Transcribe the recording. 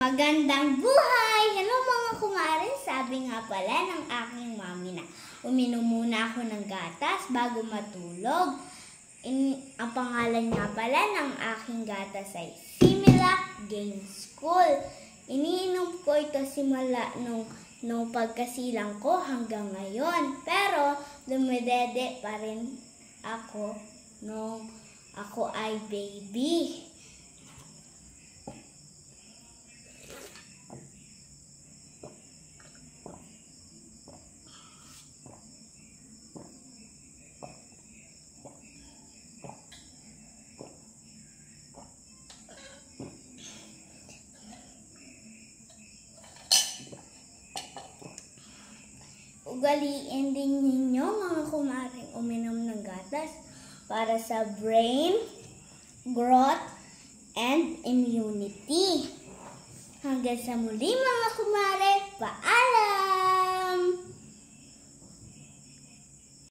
Magandang buhay! Hello mga kumare! Sabi nga pala ng aking mami na uminom muna ako ng gatas bago matulog. Ang pangalan nga pala ng aking gatas ay Similac Game School. Iniinom ko ito simula nung pagkasilang ko hanggang ngayon. Pero dumidede pa rin ako nung ako ay baby. Ugaliin din ninyo mga kumaring uminom ng gatas para sa brain, growth, and immunity. Hanggang sa muli mga kumare,